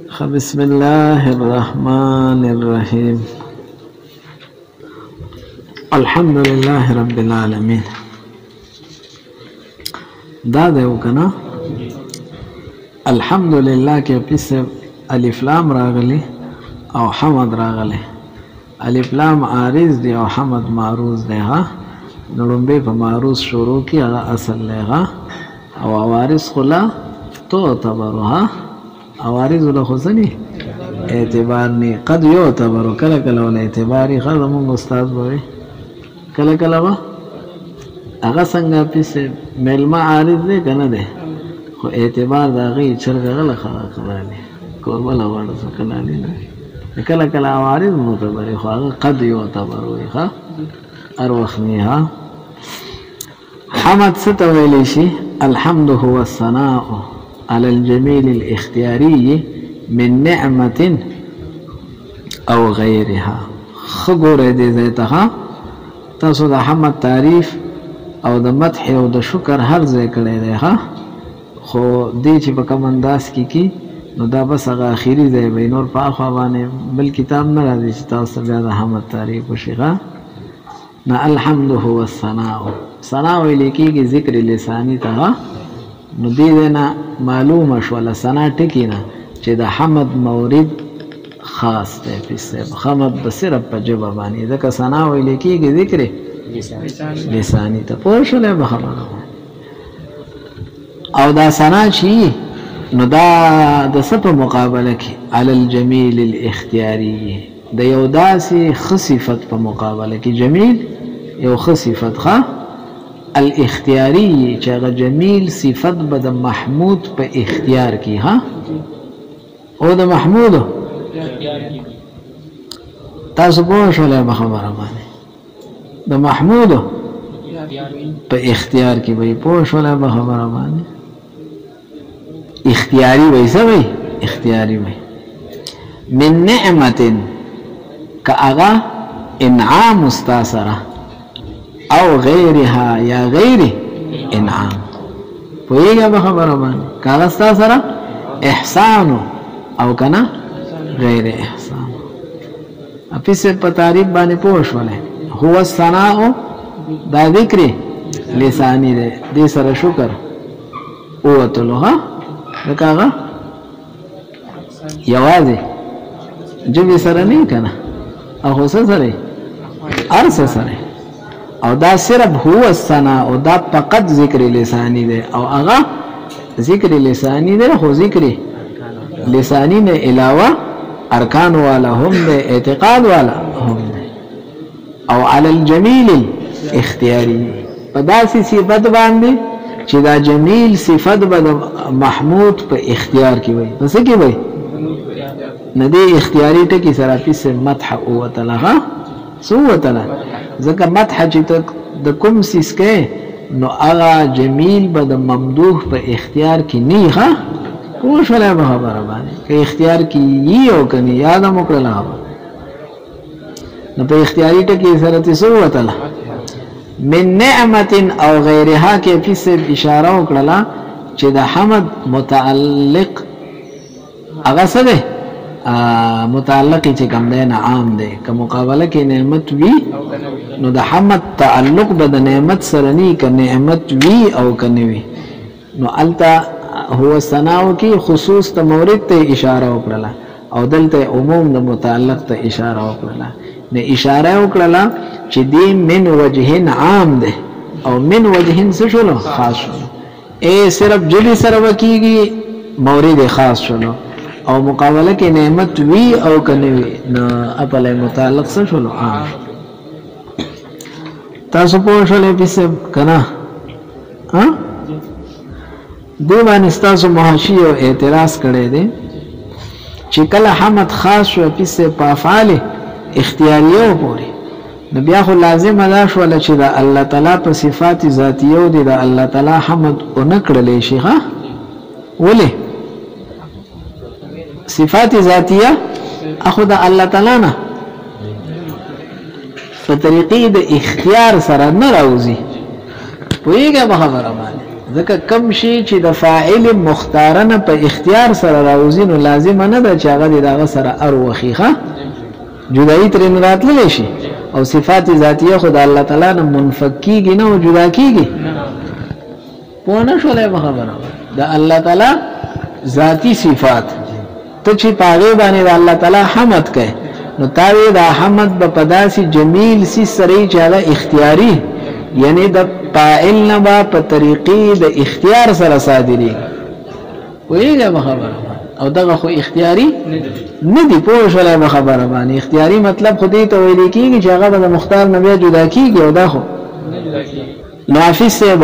بسم الله الرحمن الرحيم الحمد لله رب العالمين. دا دیو کنا الحمد لله کې پس الف لام راغلی او حمد راغلی. الف لام عارض دی او حمد معروض دی. ها نړمبه په معروض شروع کی هغه اصل لغه او عوارض خلا تعتبرها عوارض له خصني اعتبار ني قد يعتبر کله کله ول اعتباري خدمو استاد وي کله کله وا هغه څنګه پس ملما عارض دی کنه ده خو اعتبار دا غي چرګه غله خلالي کوربلا وړه څنګه نه کله کله عوارض معتبر خو هغه قد يعتبر وي ها اروخنيها. حمد ستويلي شي الحمد هو الثناء على الجميل الاختياري من نعمة او غيرها. خبر دې زيتها تاسو د حمد تعریف او د مدح او د شکر هر ځای کړی دی. ها خو دې چې په کوم انداز کې نو دا بس هغه اخیری ځای به نور په اخوا باندې بل کتاب نه راځي چې تاسو بیا د حمد تعریف وشي. نا الحمد هو الثناء. ثنا ویل کېږي ذکر لسانی ته. نو دې نه معلومه شوله ثنا ټکی نه چې د حمد مورد خاص دی. په حمد د صرف په جبه باندې ځکه ثنا ویل کېږي ذکر لسانی ته پوه شولې به خبره او دا ثنا شي نو دا د څه په مقابله کې علی الجمیل الاختیاری د یو داسې ښه صفت په مقابله کې جمیل یو ښه صفت ښه الاختیاری چې هغه جمیل صفت به د محمود په اختیار کې. ها او د محمود تاسو پوه شولې به خبره باندې د محمود په اختیار کې به پوه شولې به خبره باندې اختیاری وای څه وای اختیاری وای من نعمت کاغا انعام مستاثره او غیرها یا غیر انعام. پوهیږه به خبره باندې کاغا مستاثره احسان او کنا غیر احسان. اپس په تعریف باندې پوه شولې هو الثناء دا ذکر لسانی دی دې سره شکر او تلوها دکاغه یوازې جبې سره نه کنه او سره ارس سره او دا صرف هو الثناء او دا فقط ذکر لسانی دی او هغه ذکر لسانی دی خو ذکر لسانی نه علاوه ارکان والا هم دی اعتقاد والا هم دی او علی الجمیل الاختیاری په داسې صفت باندې چې دا جمیل صفت به محمود په اختیار کې وي. پس کې وي نه دی اختیاري ټکی سره پس مدح او تلغه سو تل ځکه مدح چې د کوم سیس کې نو هغه جمیل به د ممدوح په اختیار کې نه ښه پوه شولې به خبره باندې که اختیار کې یې او کني یاد مو کړل نو په اختیاري ټکی سره تاسو وتل من نعمت او غیرها کې پس اشاره وکړه چې د حمد متعلق هغه څه ده متعلق چې کوم دی عام دی که مقابله کې نعمت وی نو د حمد تعلق به د نعمت سره نه ک نعمت وی او کني وی نو التا هو ثناو کې خصوص ته مورد ته اشاره وکړه او دلته عموم د متعلق ته اشاره وکړه. نه اشاره وکړه چې دی من وجه عام ده او من وجه څه شلو خاص شلو اے صرف جلی سره وکیږي مورد خاص شلو او مقابله کې نعمت وی او کني وی نه خپل متعلق څه شلو عام. تاسو په شلې پس کنه ها دوی باندې تاسو محاشی او اعتراض کړی دی چې کله حمد خاص شو پس په افعال اختیاریو پوری نو بیا خو لازم ادا شو چې د الله تعالی په صفات ذاتیو دي د الله تعالی حمد او نکړلې شي. ها ولې صفات ذاتیه اخو د الله تعالی نه په طریقې د اختیار سره نه راوځي. پوهیږه په خبره باندې ځکه کم شي چې د فاعل مختار نه په اختیار سره راوځي نو لازم نه ده چې هغه دغه سره اروخیخه جدایی ترې راتللی شي او صفات ذاتیه خو د الله تعالی نه منفک کیږي نه او جدا کیږي پوه نه شولای خبره د الله تعالی ذاتی صفات ته چې پاغه باندې د الله تعالی حمد کوي نو تاوی دا حمد په پداسي جمیل سی سری چې هغه اختیاري یعنی د فاعل نه په طریقې د اختیار سره صادري ویګه خبره او دغه خو اختیاري نه دی پوه شولای خبره باندې اختیاري مطلب خو دې ته ویل کیږي چې هغه د مختار نه بیا جدا کیږي او دا خو نو حافظ صاحب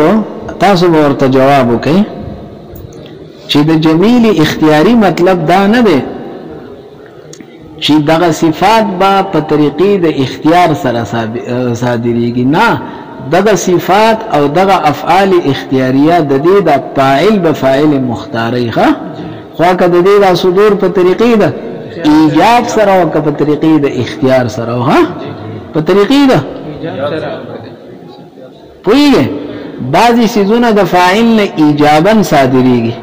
تاسو ورته جواب وکئ چې د جمیل اختیاري مطلب دا نه دی چې دغه صفات با په طریقې د اختیار سره صادریږي نه دغه صفات او دغه افعال اختیاریه د دې د فاعل به فاعل مختاری ښه خو کده دې د صدور په طریقې د ایجاب سره او په طریقې د اختیار سره ها په طریقې د پوهیږي بعضی سيزونه د فاعل نه ایجابا صادریږي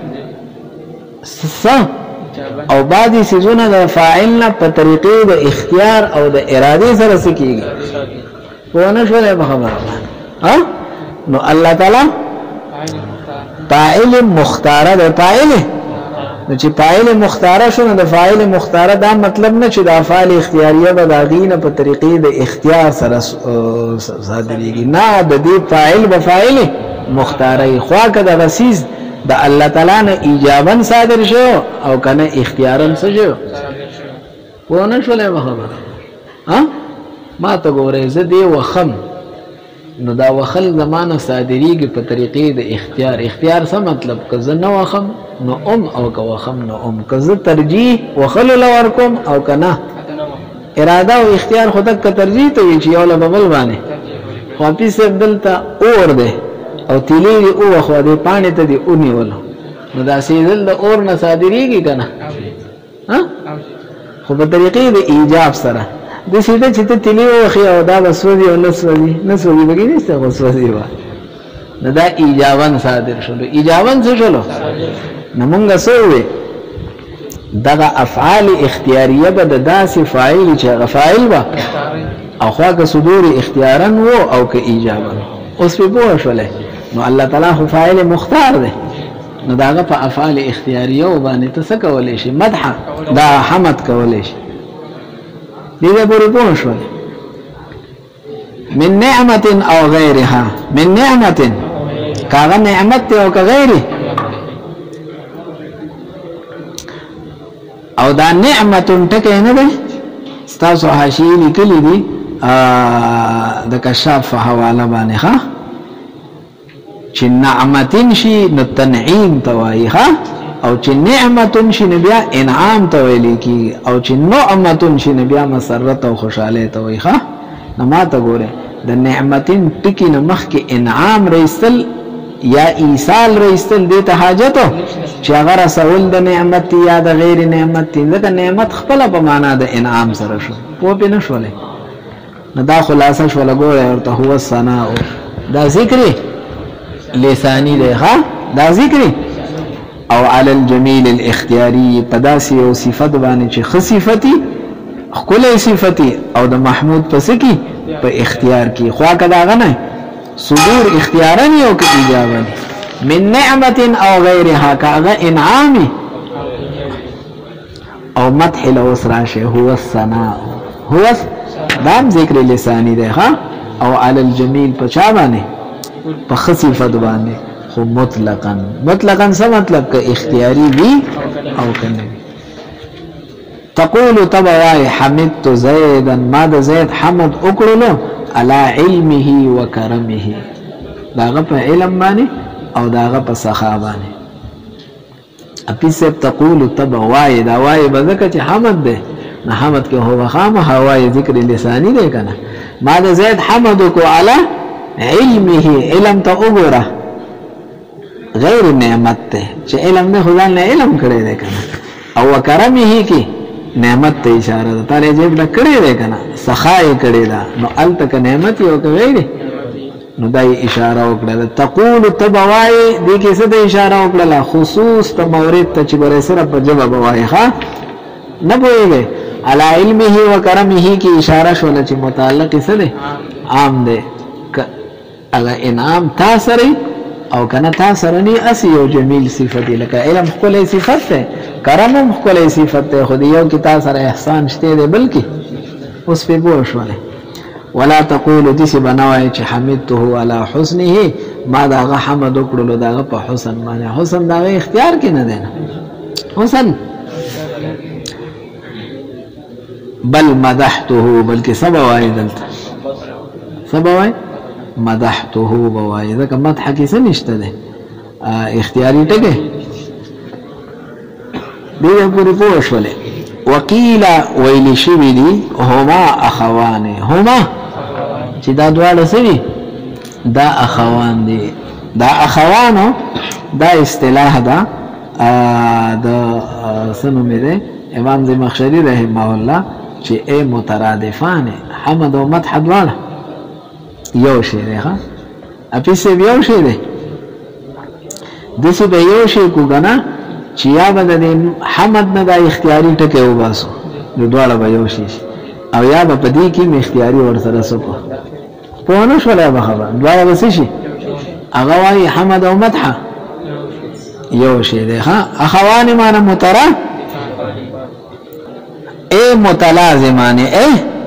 او بعضی سيزونه د فاعل نه په طریقې د اختیار او د اراده سره سکیږي ونه شولې خبره ها نو الله تعالی فاعل مختاره ده فاعل نو چې فاعل مختاره شونه د فاعل مختاره دا مطلب نه چې د افعال اختیاریه به د دین په طریقې د اختیار سره صادریږي نه د دې فاعل به فاعل مختاره خو کده رسیز د الله تعالی نه ایجابا صادر شو او کنه اختیارا شو ونه شولې خبره ها ما ته ګورې زه دی وخم نو دا وخل زمانه صادریږي په طریقې د اختیار څه مطلب که زه نه وخم نو او که وخم نو که زه ترجیح وخل لور کوم او کنه اراده او اختیار خود ک ترجیح ته وی چې یو له بل باندې خو پیسه دلته اور ده او تیلی او خو دې پانی ته دی اونې ول نو دا سیدل د اور نه صادریږي کنه ها خو په طریقې د ایجاب سره د سیده چې ته تلی وخی او دا بسوځي او نسوځي بګی نشته خو سوځي وا نه دا ایجابن صادر شول ایجابن څه شول نو مونږ سوې دغه افعال اختیاریه به د داسې فاعل چې غفاعل وا او خواګه صدور اختیارا وو او که ایجابا اوس په پوه شولې نو الله تعالی خو فاعل مختار دی نو داغه په افعال اختیاریه باندې ته څه کولې شي مدح دا حمد کولې شي دیده بوری پوه شول من نعمت او غیرها من نعمت کاغا نعمت تی او که غیری او دا نعمتون تکی نده ستاسو حاشیی لکلی دی دا کشاف فحوالا بانی خواه چه نعمتین شی نتنعیم توائی خواه او چې نعمتون شي بیا انعام ته ویل کی او چې نعمتون شي بیا مسرت او خوشاله ته وي ښه نو ما ته ګوره د نعمتین ټکی نه مخ کې انعام رئیسل یا ایصال رئیسل د ته حاجت چې هغه رسول د نعمت یا د غیر نعمت د نعمت خپل په معنا د انعام سره شو په پې نه شولې نو دا خلاصه شول ګوره ورته هو الثناء دا ذکر لسانی دی ښه دا ذکر او علی الجمیل الاختیاری پداسی او صفت باندې چې خصفتی خپل صفتی او د محمود پس کی په اختیار کی خوا کدا غنه صدور اختیارن یو کې ایجابن من نعمت او غیرها کاغه انعام او مدح الوسراشه هو الثناء هو دام ذکر لسانی ده ها او علی الجمیل په چا باندې په خصفت باندې خو مطلقاً څه مطلب که اختیاری وی او کنه تقول تبوای حمدت زیدا ما د زید حمد وکړلو علی علمه وکرمه داغه په علم باندې او داغه په سخا باندې اپی سب تقول تبوای دا وای بذکه چې حمد ده نه حمد کې هو خامه هوای ذکر لسانی ده کنه ما د زید حمد کو علی علمه علم ته وګوره غیر نعمت ته چې علم نه خدای نه علم کړی دی کنه او کرمه کی نعمت ته اشاره ده تعالی جیب لا کړی دی کنه سخای کړی دا نو ال تک نعمت یو غیر نو دای اشاره وکړه تقول تبوای دې کې څه د اشاره وکړه خصوص ته مورد ته چې ګورې سره په جواب وای ها نه پوهیږي علی علمه و کرمه کی اشاره شول چې متعلق څه ده عام ده اگر انعام تاسری او کنه تاسرنی اسی یو جمیل صفت لکه علم خپل صفت ده کرم خپل صفت ده خو یو کی تاسر احسان شته ده بلکې اوس په بو شوله ولا تقول دس بنوای چې حمدته علی حسنه ما دا حمد وکړو دا په حسن باندې حسن دا اختیار کې نه ده حسن بل مدحته بلکې سبا وای دلته سبا وای مدحته بوای ځکه مدح کې څه نشته ده اختیاري ټکه دې پوری پوه شولې وقيل ویل شوی دي هما اخوان هما چې دا دواړه سوي دا اخوان دي دا اخوانو دا اصطلاح ده د سنو مې ده امام زمخشري رحمه الله چې اے مترادفان حمد او مدح دواړه یو شی دی ها اپیسه یو شی دی دسه به یو شی کو غنا چې یا بد حمد نه د اختیاري ټکه وباسو نو دواړه به یو شي او یا به پدې کې اختیاري ور سره سپو په نو شوله به خبر دواړه به شي هغه وايي حمد او مدح یو شی دی ها اخوان معنا مترا اے متلازمانه اے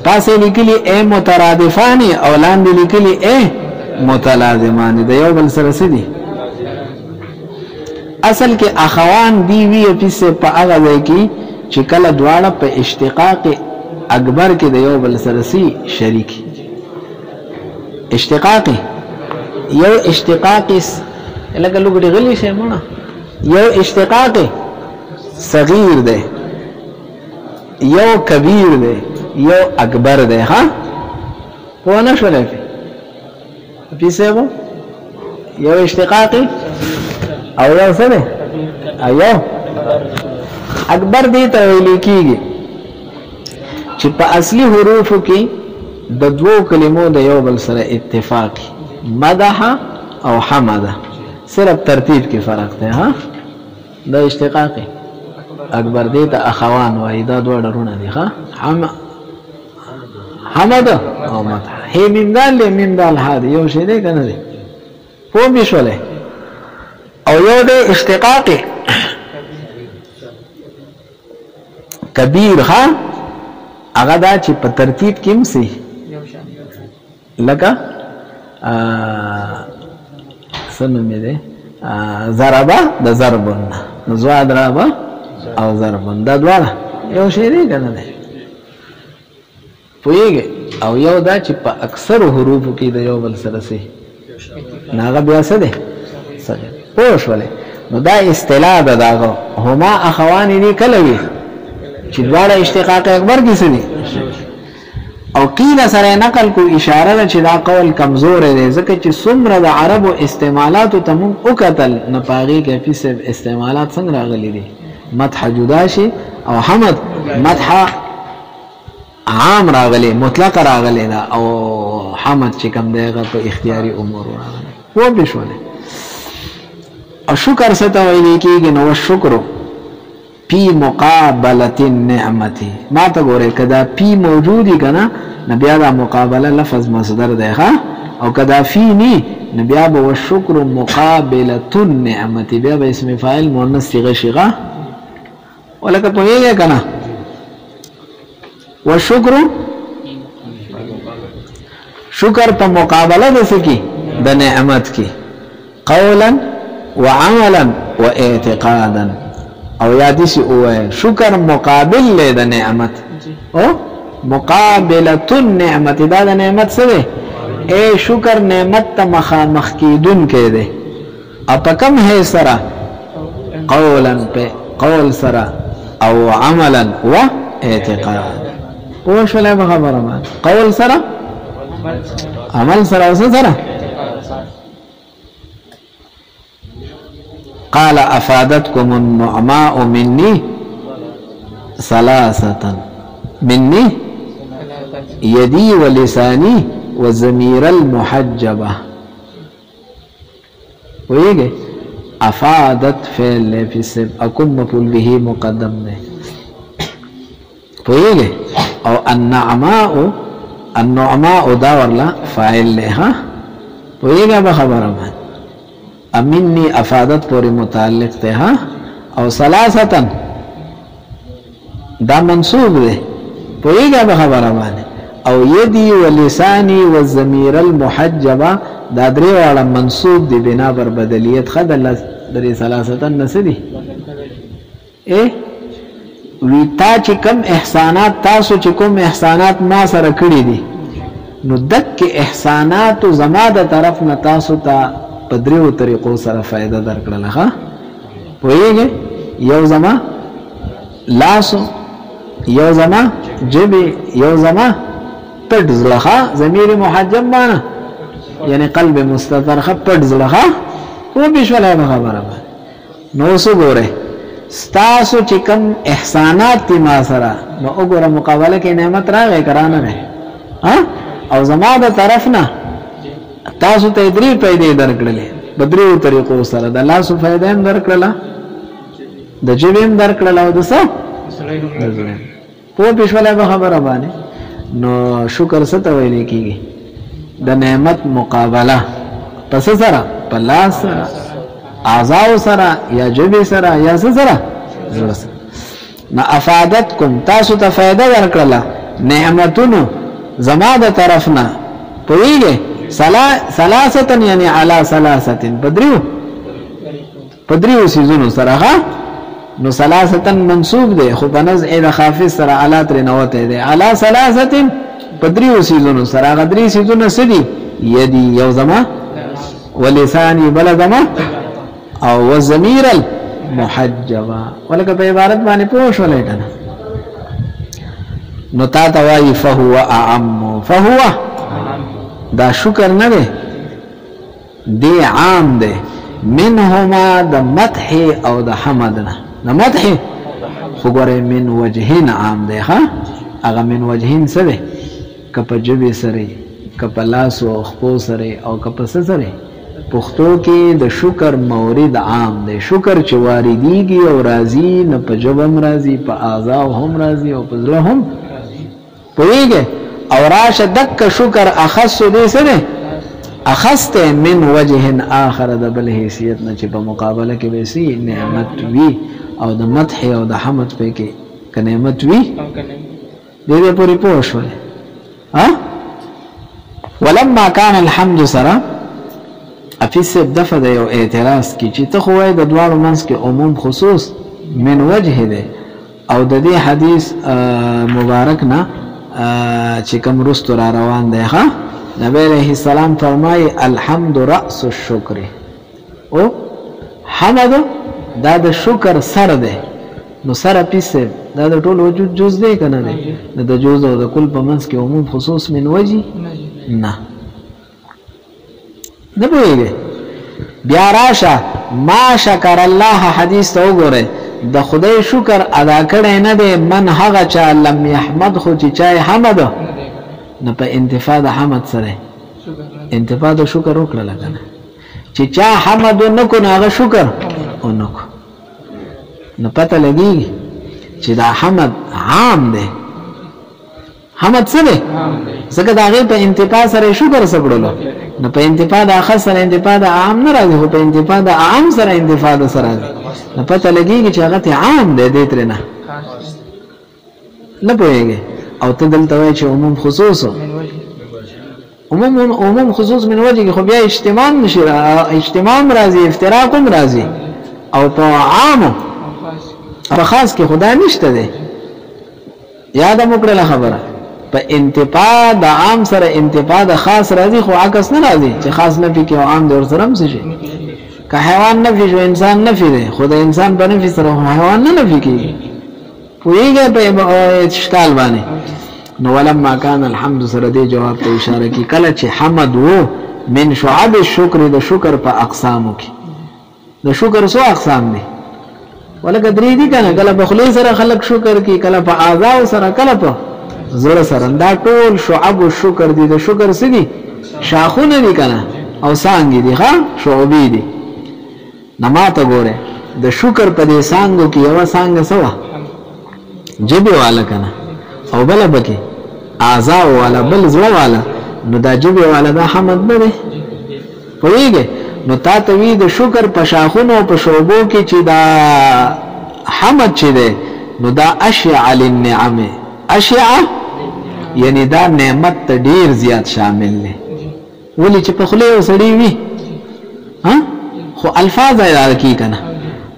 پاسه لیکلی اے مترادفانی او لاندې لیکلی اے متلازمانی د یو بل سره سدي اصل کې اخوان دی وی په په هغه ځای کې چې کله دواړه په اشتقاق اکبر کې د یو بل سره سي شریک اشتقاق یو اشتقاق لکه لوګړي غلی شي مونږ یو اشتقاق صغیر ده یو کبیر ده یو اکبر ده ها ونه شولې پیسه وو یو اشتقاقي او یو څه ده ایو اکبر دې ته ویل کیږي چې په اصلي حروفو کې د دوو کلمو د یو بل سره اتفاق مدح او حمد صرف ترتیب کې فرق ده ها د اشتقاقي اکبر دې ته اخوان وای دا دوه ډرونه دي ها حمد او مدح هي میم دال له میم دال هادي یو شی دی کنه دی په بشوله او یو د اشتقاقي کبیر ها هغه دا چې په ترتیب کې مسي لکه سنو مې ده ضربه د ضربن نزوا ضربه او ضربن دا دواړه یو شی دی کنه دی پوهیږي او یو دا چې په اکثر حروفو کې د یو بل سره سي ناغه بیا څه ده سره پوه شولې نو دا اصطلاح ده داغه هما اخوان دي کله وي چې دواړه اشتقاق اکبر کې سي او قیل سره نقل کو اشاره ده چې دا قول کمزور دی ځکه چې څومره د عربو استعمالات ته مون او قتل نه پاغي کې په استعمالات څنګه راغلي دي مدح جدا شي او حمد مدح عام راغلی مطلق راغلی دا او حمد چې کوم دیغه په اختیاري امور راغلی و به شوله او شکر ست ویل کېږي نو شکر پی مقابله النعمت ما ته ګوره کدا پی موجودی کنه نبیا دا مقابله لفظ مصدر دی ها او کدا فی نی نبیا به شکر مقابله النعمت بیا به اسم فاعل مؤنث صيغه شيغه ولکه په یې کنه والشکر شکر په مقابله د سکی د نعمت کی قولا وعملا واعتقادا او یادی سی او شکر مقابل له د نعمت او مقابله النعمت دا د نعمت سره اے شکر نعمت ته مخامخ کیدون کې ده اپ کم ہے سرا قولا په قول سرا او عملا واعتقادا او شله خبره ما قول سره عمل سره او سره قال افادتكم النعماء مني ثلاثه مني يدي ولساني وزمیر المحجبه ویگه افادت فعل لفظ اکم مفعول به مقدم ده ویگه او النعماء دا ورلا فاعل له ها ویگه بخبره من امنی افادت پوری متعلق ده ها او ثلاثتن دا منصوب ده ویگه بخبره من او یدی و لسانی و الضمیر المحجبه دا درې واړه منصوب دي بنا بر بدلیت خد الله درې ثلاثتن نسدي وی تا چې کوم احسانات تاسو چې کوم احسانات ما سره کړی دي نو دک احسانات زما د طرف نه تاسو ته په دریو طریقو سره فائدہ درکړل ها ویږي یو زما لاسو یو زما جبی یو زما پټ زلخه ضمیر محجب معنا یعنی قلب مستتر پټ زلخه او بشوله خبره نو سو ګوره ستاسو چې کوم احسانات تی ما سره نو وګوره مقابله کې نعمت راغی کرانه نه ها او زما د طرف نه تاسو ته درې پیدا درکړلې بدریو طریقو سره د الله سو فائدې هم درکړله د جبیم درکړله او د څه په بشوله خبره باندې نو شکر ست ویل کیږي د نعمت مقابله پس سره پلاس سره اعضاء سره یا جبی سره یا سره نا افادتکم تاسو ته فائدہ ورکړه نعمتونو زما د طرفنا پویږي ثلاثه یعنی علی ثلاثه بدریو سيزونو سره نو ثلاثه منصوب ده خو بنز اذا خافض سره علی تر نوته ده علی ثلاثه بدریو سيزونو سره غدری سيزونو سدي یدی یو زما ولسانی بل زما او وزمیر المحجبه ولکه په عبارت باندې پوښ ولې کنه نو تا توای فهو اعم فهو دا شکر نه ده دی عام ده منهما د مدح او د حمد نه د مدح خو ګره من وجهین عام ده ها هغه من وجهین سره کپ جبه سره کپ لاس او خپو سره او کپ سره پښتو کې د شکر مورد عام دی شکر چې واردېږي او راځي نه په جبم راځي په اعضاء هم راځي او په زړه هم پوهیږي او راشه دک شکر اخص دې سره اخصته من وجه اخر د بل حیثیت نه چې په مقابله کې به سي نعمت وی او د مدح او د حمد په کې ک نعمت وی دې پوری پوښول ها ولما كان الحمد سرا افیس دفع ده یو اعتراض کی چې ته خوای د دوارو منس کې عموم خصوص من وجه ده او د دې حدیث مبارک نه چې کوم رستو را روان ده ها نبی علیہ السلام فرمای الحمد رأس الشکر او حمد دا د شکر سر ده نو سر پیسه دا د ټول وجود جز ده کنه ده د جز او د کل په منس کې عموم خصوص من وجه نه نه پوهیږي بیا راشه ما شکر الله حدیث ته وګوره د خدای شکر ادا کړي نه دی من هغه چا لم يحمد خو چې چا حمد نه په انتفاع د حمد سره انتفاع د شکر وکړه لګنه چې چا حمد نه کو هغه شکر اونکو نه پته لګي چې دا حمد عام دی حمد څه دی ځکه دا غي په انتفاع سره شکر سره نو په انتفاع د خاص سره انتفاع د عام نه راځي خو په انتفاع د عام سره انتفاع د سره نه پته لګيږي چې هغه عام دی دې تر نه نه پوهیږي او ته دلته وایي چې عموم خصوص عموم خصوص من وجه خو بیا اجتماع نشي اجتماع راځي افتراق هم راځي او په عام په خاص کې خدا نشته دی یاد مو کړل خبره په انتفاع د عام سره انتفاع د خاص راځي خو عکس نه راځي چې خاص نه پی کې او عام دور سره هم شي که حیوان نه فی انسان نه فی دی خو د انسان په نفي سره حیوان نه فی کیږي پوهیږي په اشکال باندې نو ولما كان الحمد سره دی جواب ته اشاره کی کله چې حمد وو من شعب الشکر د شکر په اقسامو کې د شکر سو اقسام دي ولکه درې دي کنه کله په خلی سره خلق شکر کی کله په اعضاء سره کله په زړه سره دا ټول شعب الشکر دي د شکر سدي شاخونه دي کنه او سانګي دي ها شعبي دي نماته ګوره د شکر په دې سانګو کې یو سانګ سوا جبه والا کنه او بل بکې اعضاء والا بل زړه والا نو دا جبه والا دا حمد نه دی پوهیږي نو تا ته وی د شکر په شاخونو په شعبو کې چې دا حمد چې دی نو دا اشیع للنعم اشیع یعنی دا نعمت ته ډیر زیات شامل دی ولی چې په خله وسړی وی ها خو الفاظ یاد کی کنه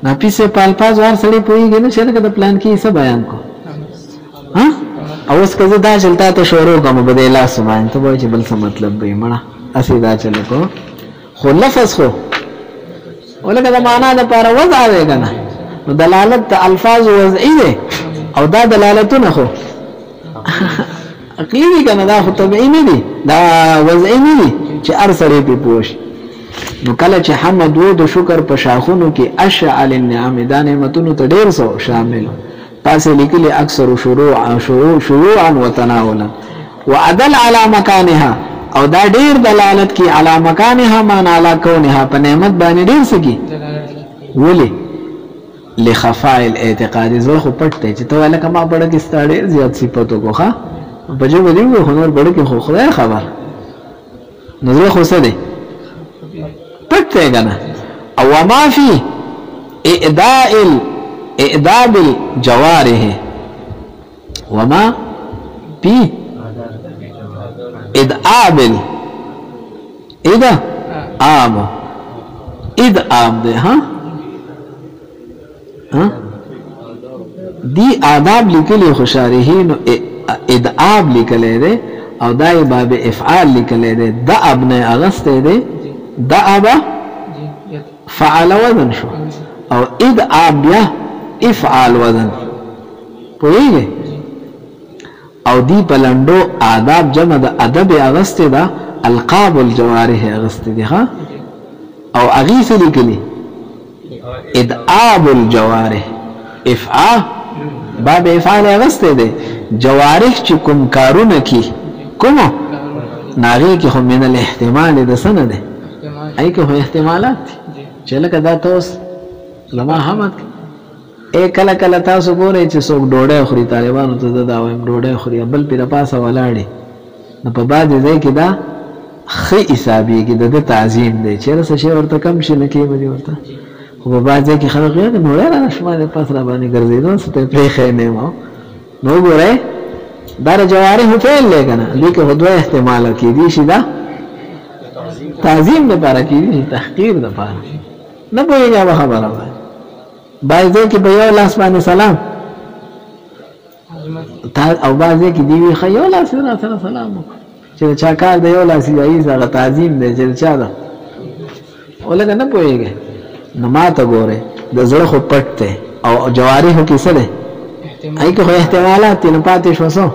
نا پیسه په الفاظ ور سړی پوهیږي نه چې دا پلان کې څه بیان کو ها او اس کزه دا چلتا ته شروع کوم بده لا سمان ته وای چې بل څه مطلب به مړه اسی دا چل کو خو لفظ خو ولکه دا معنا د پر وضع دی کنه نو دلالت الفاظ وضعی دی او دا دلالتونه خو عقلی کنه دا خو طبيعي نه دي دا وضعی نه دي چې ارسره په پوښ نو کله چې حمد و د شکر په شاخونو کې اشعل النعم دا نعمتونو ته ډیر سو شامل تاسو لیکلي اکثر شروعا وتناولا وعدل على مكانها او دا ډیر دلالت کی علی مکانها مان علی کونها په نعمت باندې ډیر سکی ولی لخفاء الاعتقاد زو خو پټه چې ته ولکه ما پړه کې ستاړي زیات صفاتو کوخه بجو ودیو هنر بڑے کې خو خدای خبر نظر خو څه دی پټه کنه او ما فی اعداب الجوارح وما فی ادعاب ادعاب ده ها دی آداب لیکلی خوشارحین ادعاب لیکلی ده او دای باب افعال لیکلی ده دعب نه اغسطه ده دعب فعل وزن شو او ادعاب بیا افعال وزن پوئیگه او دی پلندو آداب جمع دا ادب اغسطه ده القاب الجوارح اغسطه ده ها او اغیث لیکلی ادعاب الجوارح افعال باب افعال اغسطه ده جوارح چی کم کارون کی کمو ناغی کی خو من الاحتمال ده سنه ده ای که خو احتمالات چلکه دا توس لما حمد ای کله کله تاسو ګورئ چې څوک ډوډۍ خوري طالبانو ته دا وایم ډوډۍ خوري بل پیر پاسه ولاړی نو په بعد ځای کې دا خې حسابي کې د تعظیم دی چې څه شی ورته کم شي نه کېږي ورته خو په بعد ځای کې خلک یې نو را شمال پاس را باندې ګرځیدو ستې پرې خې نه مو نو ګورئ دا جوارح فعل لګنه لیکه هدوه احتمال کې دي شي دا تعظیم لپاره کې دي تحقیر لپاره نه پوهیږي خبره وای بعضی کې به یو لاس باندې سلام او بعضی کې دی وی خیال سره سلام چې چا کار دی یو لاس یې زغه تعظیم دی چې چا ده ولګ نه پوهیږي نو ماته ګوره د زړه خو پټ ته او جوارح کې څه ده ای که احتمالات نه پاتې شو سو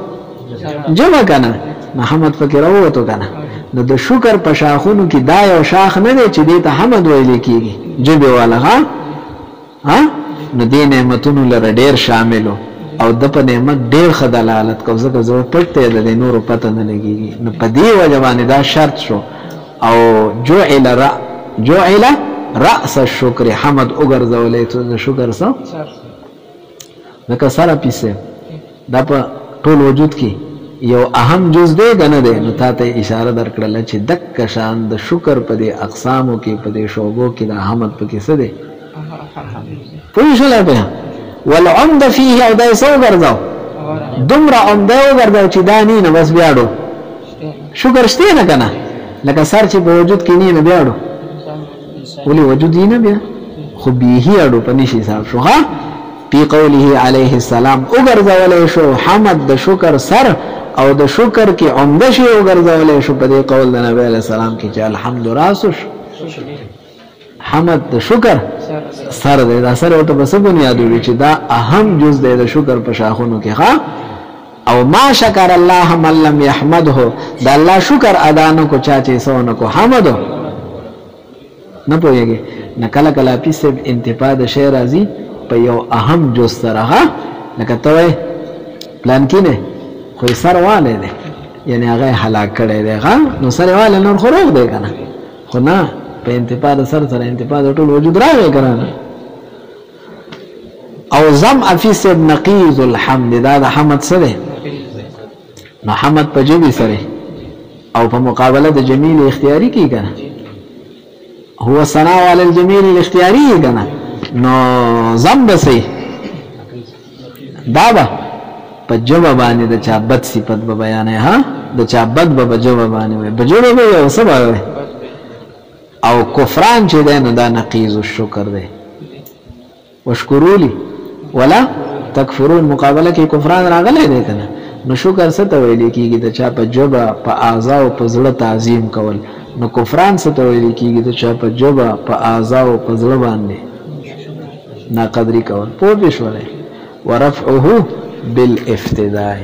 جمع کنه محمد فکر وته کنه نو د شکر په شاخونو کې دا یو شاخ نه دی چې دې ته حمد ویل کېږي جبه والا ها نو دې نعمتونو لره ډېر شاملو او د په نعمت ډېر خدلالت کو زکه زو پټه د نور پته نه لګيږي نو په دې وجه باندې دا شرط شو او جعل رأس الشکر حمد وګرځولې ته شکر سره لکه سره پیسه دا په ټول وجود کې یو اهم جز دی کنه دی نو ته اشاره درکړل چې دک شان د شکر په دې اقسامو کې په دې شوبو کې د حمد په کې څه دی پوه شو به والعمد فيه او دای سو ګرځاو دومره عمده وګرځاو چې دانی نه بس بیاړو شکر شته نه کنه لکه سر چې په وجود کې نه بیاړو ولې وجود نه بیا خو به اړو په نشي حساب شو ها په قوله عليه السلام وګرځولې شو حمد د شکر سر او د شکر کې عمده شی وګرځولې شو په دې قول د نبی عليه السلام کې چې الحمد راسش حمد د شکر سر دی دا سر او ته بس بنیادوي چې دا اهم جز دی د شکر په شاخونو کې ها او ما شکر الله من لم يحمده دا الله شکر ادا نه کو چا چې سونه کو حمد نه پوهیږي نه کله کله پیسه انتفاع د شی راځي په یو اهم جز سره ها لکه ته پلان کې نه خو سرواله ده یعنی هغه هلاک کړي دی ها نو سرواله نور خروج دی کنه خو نه په انتفاع سره سره انتفاع ټول وجود راغی کنه او زم افیس نقیض الحمد دا د حمد سره نو حمد په جبی سره او په مقابله د جمیل اختیاری کی کنه هو ثناء علی الجمیل الاختیاری کنه نو زم بسی دابا په جواب باندې د چا بد صفت به بیانې ها د چا بد به جواب باندې وي په جواب به او سبا او کفران چې ده دا نقیض الشکر ده واشکروا لي ولا تکفرون مقابله کې کفران راغلي دي کنه نو شکر څه ته ویل کېږي د چا په جواب په اعضاء او په زړه تعظیم کول نو کفران څه ته ویل کېږي د چا په جواب په اعضاء او په زړه باندې ناقدری کول پوه بشوله ورفعه بالافتداء